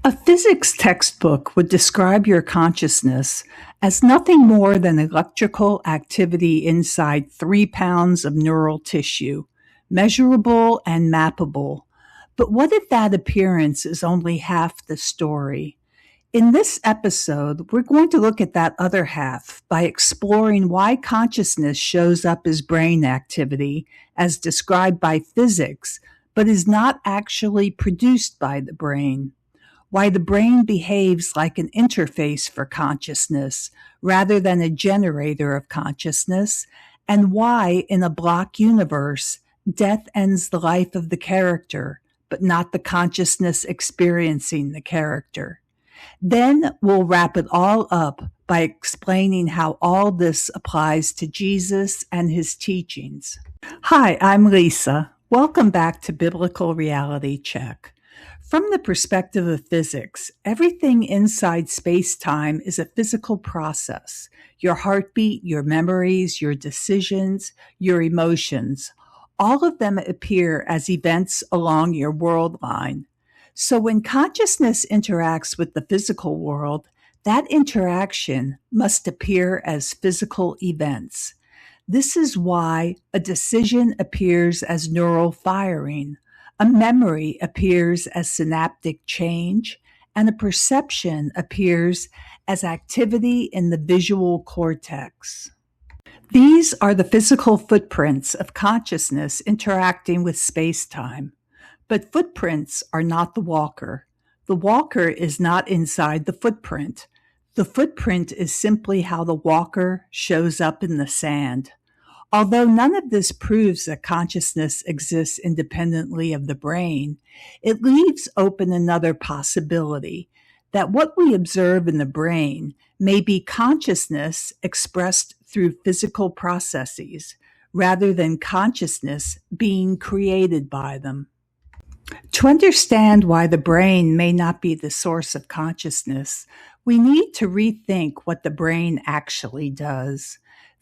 A physics textbook would describe your consciousness as nothing more than electrical activity inside 3 pounds of neural tissue, measurable and mappable. But what if that appearance is only half the story? In this episode, we're going to look at that other half by exploring why consciousness shows up as brain activity, as described by physics, but is not actually produced by the brain. Why the brain behaves like an interface for consciousness rather than a generator of consciousness, and why, in a block universe, death ends the life of the character, but not the consciousness experiencing the character. Then we'll wrap it all up by explaining how all this applies to Jesus and his teachings. Hi, I'm Lisa. Welcome back to Biblical Reality Check. From the perspective of physics, everything inside space-time is a physical process. Your heartbeat, your memories, your decisions, your emotions, all of them appear as events along your worldline. So when consciousness interacts with the physical world, that interaction must appear as physical events. This is why a decision appears as neural firing, a memory appears as synaptic change, and a perception appears as activity in the visual cortex. These are the physical footprints of consciousness interacting with space-time. But footprints are not the walker. The walker is not inside the footprint. The footprint is simply how the walker shows up in the sand. Although none of this proves that consciousness exists independently of the brain, it leaves open another possibility, that what we observe in the brain may be consciousness expressed through physical processes, rather than consciousness being created by them. To understand why the brain may not be the source of consciousness, we need to rethink what the brain actually does.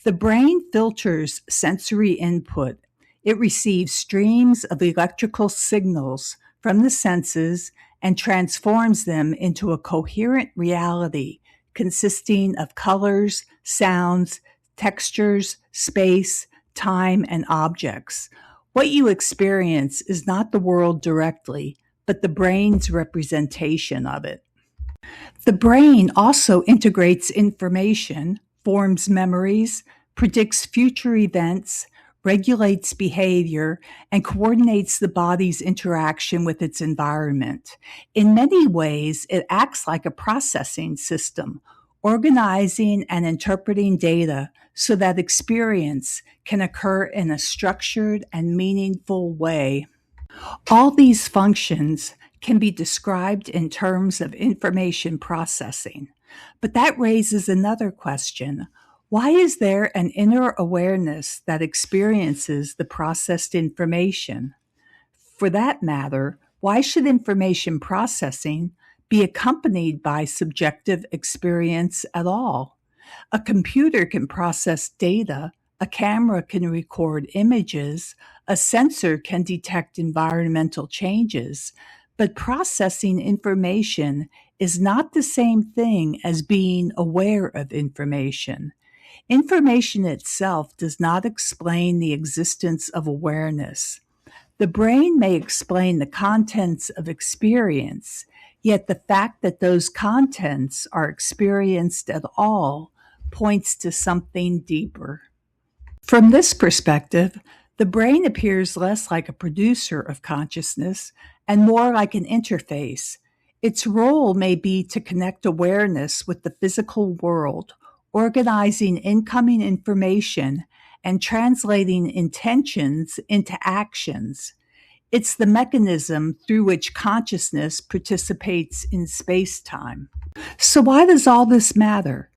The brain filters sensory input. It receives streams of electrical signals from the senses and transforms them into a coherent reality consisting of colors, sounds, textures, space, time, and objects. What you experience is not the world directly, but the brain's representation of it. The brain also integrates information, forms memories, predicts future events, regulates behavior, and coordinates the body's interaction with its environment. In many ways, it acts like a processing system, organizing and interpreting data so that experience can occur in a structured and meaningful way. All these functions can be described in terms of information processing. But that raises another question. Why is there an inner awareness that experiences the processed information? For that matter, why should information processing be accompanied by subjective experience at all? A computer can process data, a camera can record images, a sensor can detect environmental changes, but processing information is not the same thing as being aware of information. Information itself does not explain the existence of awareness. The brain may explain the contents of experience, yet the fact that those contents are experienced at all points to something deeper. From this perspective, the brain appears less like a producer of consciousness and more like an interface. Its role may be to connect awareness with the physical world, organizing incoming information and translating intentions into actions. It's the mechanism through which consciousness participates in space-time. So why does all this matter?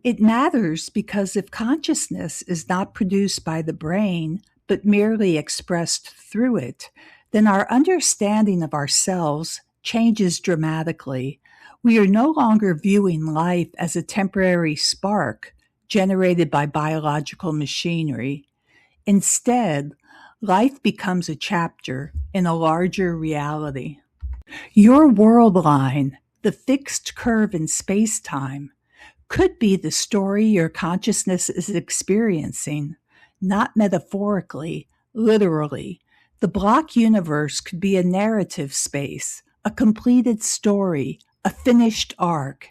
It matters because if consciousness is not produced by the brain, but merely expressed through it, then our understanding of ourselves changes dramatically. We are no longer viewing life as a temporary spark generated by biological machinery. Instead, life becomes a chapter in a larger reality. Your worldline, the fixed curve in spacetime, could be the story your consciousness is experiencing, not metaphorically, literally. The block universe could be a narrative space, a completed story, a finished arc,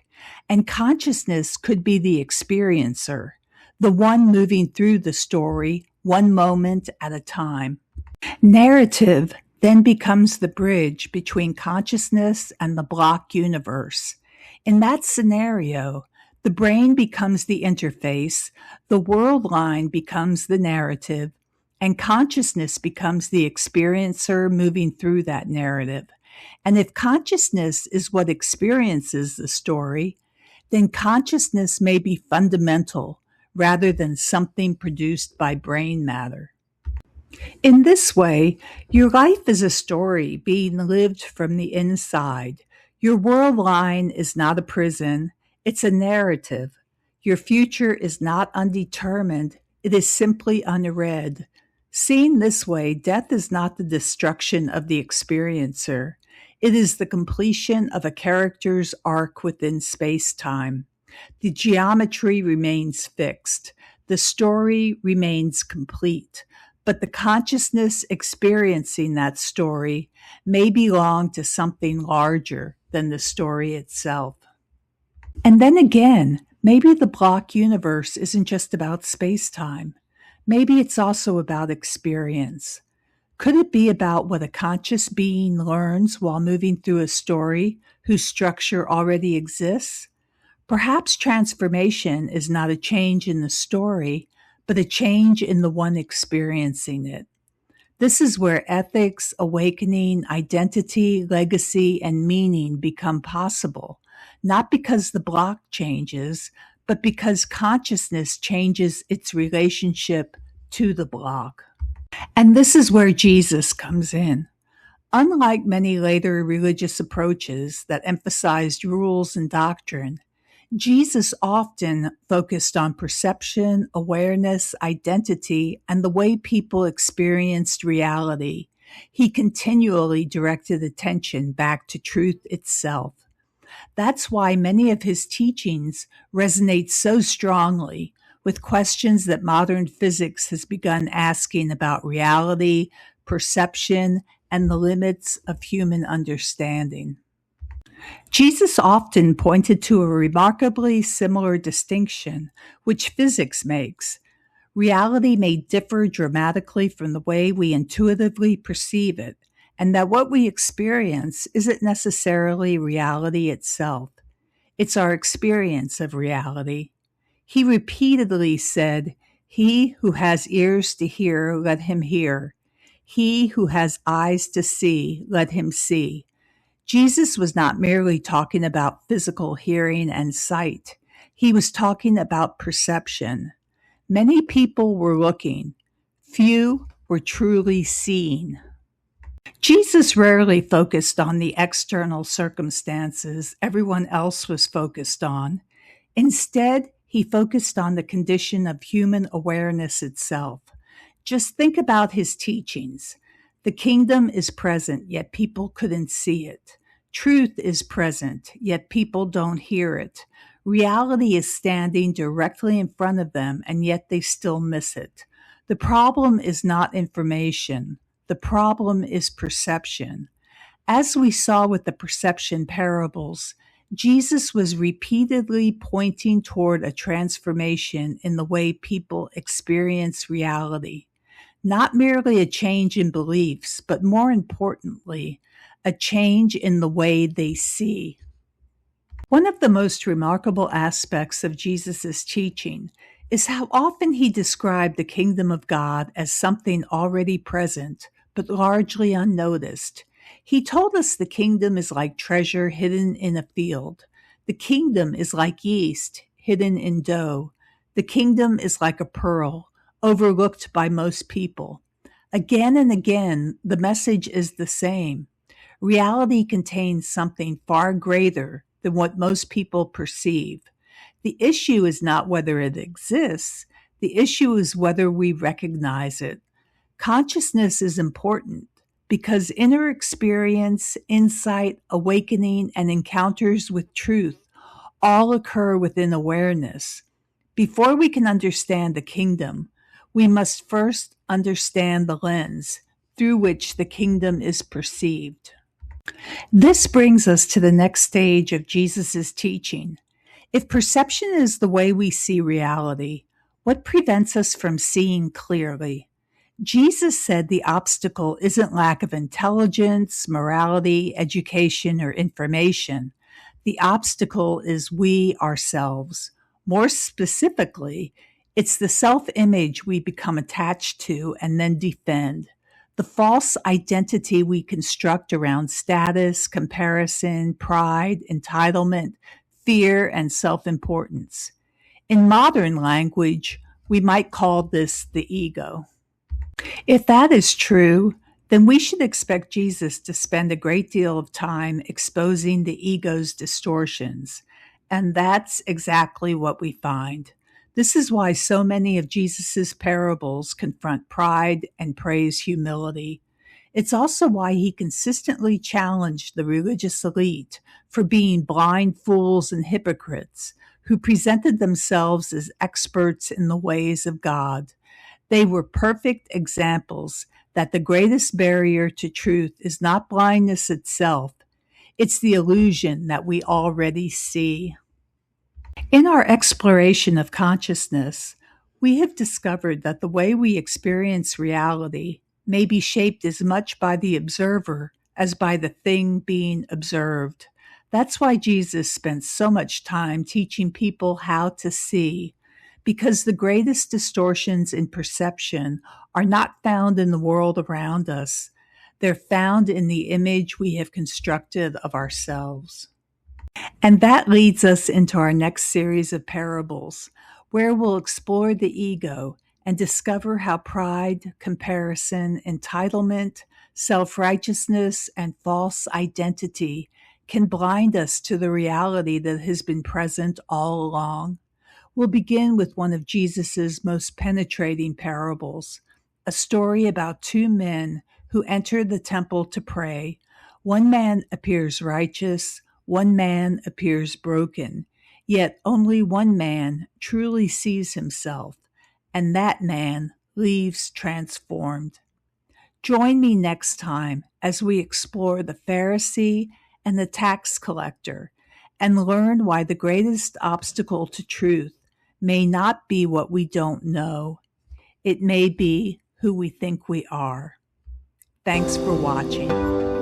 and consciousness could be the experiencer, the one moving through the story, one moment at a time. Narrative then becomes the bridge between consciousness and the block universe. In that scenario, the brain becomes the interface, the world line becomes the narrative, and consciousness becomes the experiencer moving through that narrative. And if consciousness is what experiences the story, then consciousness may be fundamental rather than something produced by brain matter. In this way, your life is a story being lived from the inside. Your world line is not a prison, it's a narrative. Your future is not undetermined, it is simply unread. Seen this way, death is not the destruction of the experiencer. It is the completion of a character's arc within space-time. The geometry remains fixed. The story remains complete. But the consciousness experiencing that story may belong to something larger than the story itself. And then again, maybe the block universe isn't just about space-time. Maybe it's also about experience. Could it be about what a conscious being learns while moving through a story whose structure already exists? Perhaps transformation is not a change in the story, but a change in the one experiencing it. This is where ethics, awakening, identity, legacy, and meaning become possible, not because the block changes, but because consciousness changes its relationship to the block. And this is where Jesus comes in. Unlike many later religious approaches that emphasized rules and doctrine, Jesus often focused on perception, awareness, identity, and the way people experienced reality. He continually directed attention back to truth itself. That's why many of his teachings resonate so strongly with questions that modern physics has begun asking about reality, perception, and the limits of human understanding. Jesus often pointed to a remarkably similar distinction, which physics makes. Reality may differ dramatically from the way we intuitively perceive it, and that what we experience isn't necessarily reality itself. It's our experience of reality. He repeatedly said, "He who has ears to hear, let him hear. He who has eyes to see, let him see." Jesus was not merely talking about physical hearing and sight. He was talking about perception. Many people were looking. Few were truly seeing. Jesus rarely focused on the external circumstances everyone else was focused on. Instead, he focused on the condition of human awareness itself. Just think about his teachings. The kingdom is present, yet people couldn't see it. Truth is present, yet people don't hear it. Reality is standing directly in front of them, and yet they still miss it. The problem is not information. The problem is perception. As we saw with the perception parables, Jesus was repeatedly pointing toward a transformation in the way people experience reality. Not merely a change in beliefs, but more importantly, a change in the way they see. One of the most remarkable aspects of Jesus' teaching is how often he described the kingdom of God as something already present, but largely unnoticed. He told us the kingdom is like treasure hidden in a field. The kingdom is like yeast hidden in dough. The kingdom is like a pearl, overlooked by most people. Again and again, the message is the same. Reality contains something far greater than what most people perceive. The issue is not whether it exists. The issue is whether we recognize it. Consciousness is important. because inner experience, insight, awakening, and encounters with truth all occur within awareness. Before we can understand the kingdom, we must first understand the lens through which the kingdom is perceived. This brings us to the next stage of Jesus' teaching. If perception is the way we see reality, what prevents us from seeing clearly? Jesus said the obstacle isn't lack of intelligence, morality, education, or information. The obstacle is we ourselves. More specifically, it's the self-image we become attached to and then defend. The false identity we construct around status, comparison, pride, entitlement, fear, and self-importance. In modern language, we might call this the ego. If that is true, then we should expect Jesus to spend a great deal of time exposing the ego's distortions. And that's exactly what we find. This is why so many of Jesus' parables confront pride and praise humility. It's also why he consistently challenged the religious elite for being blind fools and hypocrites who presented themselves as experts in the ways of God. They were perfect examples that the greatest barrier to truth is not blindness itself, it's the illusion that we already see. In our exploration of consciousness, we have discovered that the way we experience reality may be shaped as much by the observer as by the thing being observed. That's why Jesus spent so much time teaching people how to see, because the greatest distortions in perception are not found in the world around us. They're found in the image we have constructed of ourselves. And that leads us into our next series of parables, where we'll explore the ego and discover how pride, comparison, entitlement, self-righteousness, and false identity can blind us to the reality that has been present all along. We'll begin with one of Jesus' most penetrating parables, a story about two men who enter the temple to pray. One man appears righteous, one man appears broken, yet only one man truly sees himself, and that man leaves transformed. Join me next time as we explore the Pharisee and the tax collector and learn why the greatest obstacle to truth may not be what we don't know. It may be who we think we are. Thanks for watching.